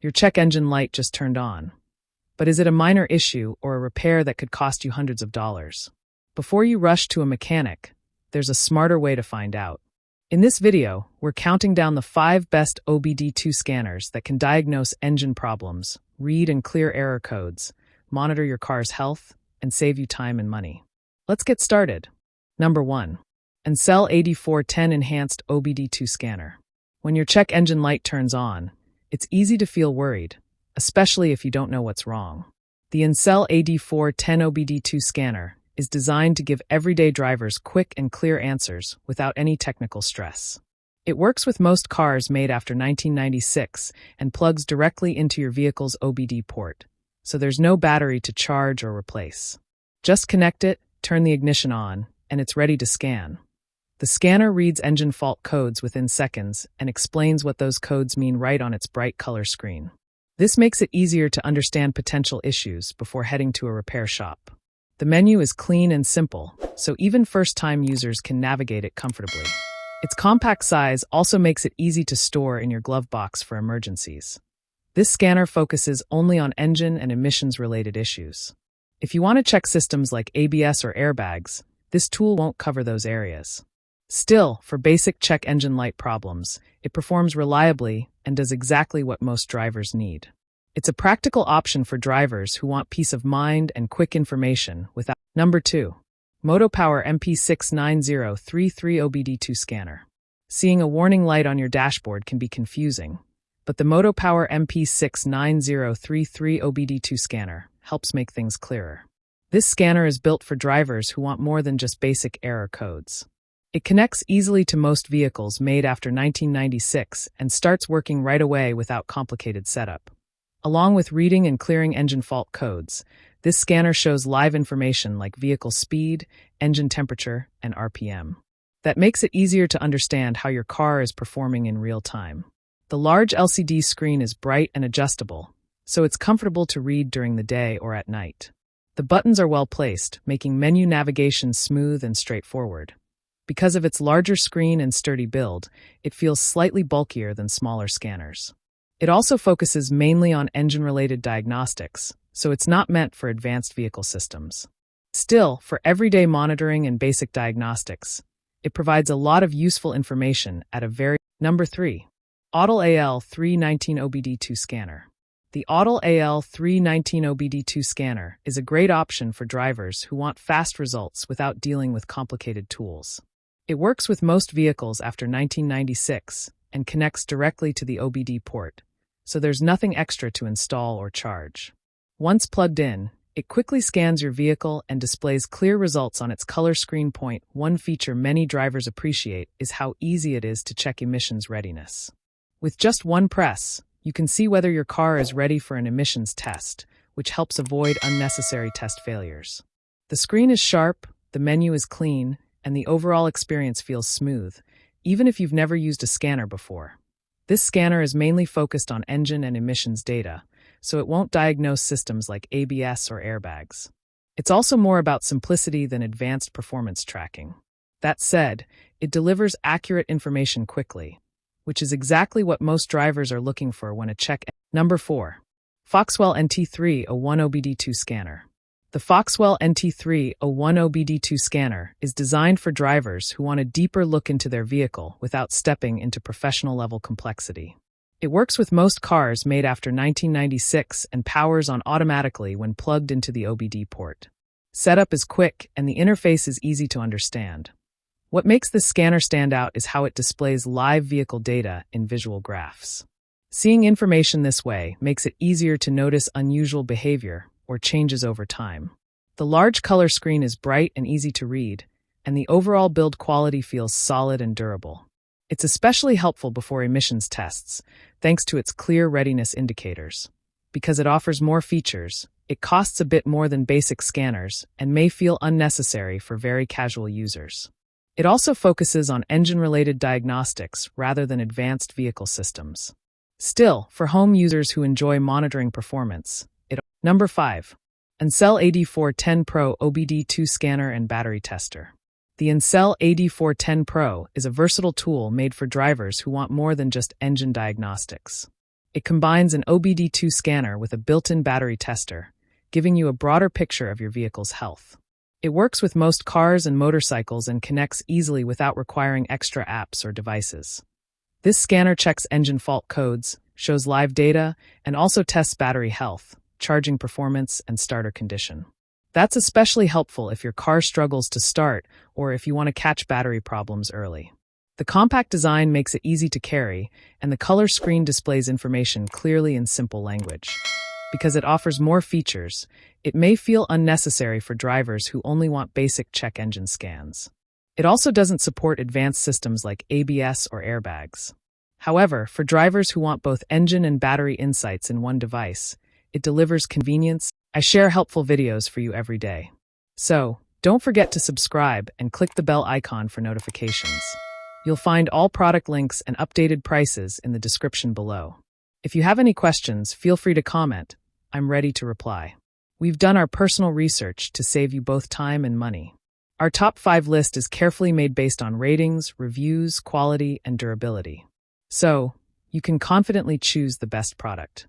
Your check engine light just turned on. But is it a minor issue or a repair that could cost you hundreds of dollars? Before you rush to a mechanic, there's a smarter way to find out. In this video, we're counting down the 5 best OBD2 scanners that can diagnose engine problems, read and clear error codes, monitor your car's health, and save you time and money. Let's get started. Number 1. ANCEL 8410 Enhanced OBD2 Scanner. When your check engine light turns on, it's easy to feel worried, especially if you don't know what's wrong. The ANCEL 8410 OBD2 scanner is designed to give everyday drivers quick and clear answers without any technical stress. It works with most cars made after 1996 and plugs directly into your vehicle's OBD port, so there's no battery to charge or replace. Just connect it, turn the ignition on, and it's ready to scan. The scanner reads engine fault codes within seconds and explains what those codes mean right on its bright color screen. This makes it easier to understand potential issues before heading to a repair shop. The menu is clean and simple, so even first-time users can navigate it comfortably. Its compact size also makes it easy to store in your glove box for emergencies. This scanner focuses only on engine and emissions-related issues. If you want to check systems like ABS or airbags, this tool won't cover those areas. Still, for basic check engine light problems, it performs reliably and does exactly what most drivers need. It's a practical option for drivers who want peace of mind and quick information without. Number 2. MOTOPOWER MP69033 OBD2 Scanner. Seeing a warning light on your dashboard can be confusing, but the MOTOPOWER MP69033 OBD2 scanner helps make things clearer. This scanner is built for drivers who want more than just basic error codes. It connects easily to most vehicles made after 1996 and starts working right away without complicated setup. Along with reading and clearing engine fault codes, this scanner shows live information like vehicle speed, engine temperature, and RPM. That makes it easier to understand how your car is performing in real time. The large LCD screen is bright and adjustable, so it's comfortable to read during the day or at night. The buttons are well placed, making menu navigation smooth and straightforward. Because of its larger screen and sturdy build, it feels slightly bulkier than smaller scanners. It also focuses mainly on engine-related diagnostics, so it's not meant for advanced vehicle systems. Still, for everyday monitoring and basic diagnostics, it provides a lot of useful information at a very. Number 3. Autel AL319 OBD2 Scanner. The Autel AL319 OBD2 scanner is a great option for drivers who want fast results without dealing with complicated tools. It works with most vehicles after 1996 and connects directly to the OBD port, so there's nothing extra to install or charge. Once plugged in, it quickly scans your vehicle and displays clear results on its color screen. One feature many drivers appreciate is how easy it is to check emissions readiness. With just one press, you can see whether your car is ready for an emissions test, which helps avoid unnecessary test failures. The screen is sharp, the menu is clean, and the overall experience feels smooth, even if you've never used a scanner before. This scanner is mainly focused on engine and emissions data, so it won't diagnose systems like ABS or airbags. It's also more about simplicity than advanced performance tracking. That said, it delivers accurate information quickly, which is exactly what most drivers are looking for when a check. Number 4. FOXWELL NT301 OBD2 Scanner. The FOXWELL NT301 OBD2 scanner is designed for drivers who want a deeper look into their vehicle without stepping into professional-level complexity. It works with most cars made after 1996 and powers on automatically when plugged into the OBD port. Setup is quick and the interface is easy to understand. What makes this scanner stand out is how it displays live vehicle data in visual graphs. Seeing information this way makes it easier to notice unusual behavior or changes over time. The large color screen is bright and easy to read, and the overall build quality feels solid and durable. It's especially helpful before emissions tests, thanks to its clear readiness indicators. Because it offers more features, it costs a bit more than basic scanners and may feel unnecessary for very casual users. It also focuses on engine-related diagnostics rather than advanced vehicle systems. Still, for home users who enjoy monitoring performance, Number 5. ANCEL AD410 Pro OBD2 Scanner and Battery Tester. The ANCEL AD410 Pro is a versatile tool made for drivers who want more than just engine diagnostics. It combines an OBD2 scanner with a built-in battery tester, giving you a broader picture of your vehicle's health. It works with most cars and motorcycles and connects easily without requiring extra apps or devices. This scanner checks engine fault codes, shows live data, and also tests battery health, charging performance, and starter condition. That's especially helpful if your car struggles to start or if you want to catch battery problems early. The compact design makes it easy to carry, and the color screen displays information clearly in simple language. Because it offers more features, it may feel unnecessary for drivers who only want basic check engine scans. It also doesn't support advanced systems like ABS or airbags. However, for drivers who want both engine and battery insights in one device, it delivers convenience. I share helpful videos for you every day. So, don't forget to subscribe and click the bell icon for notifications. You'll find all product links and updated prices in the description below. If you have any questions, feel free to comment. I'm ready to reply. We've done our personal research to save you both time and money. Our top 5 list is carefully made based on ratings, reviews, quality, and durability. So, you can confidently choose the best product.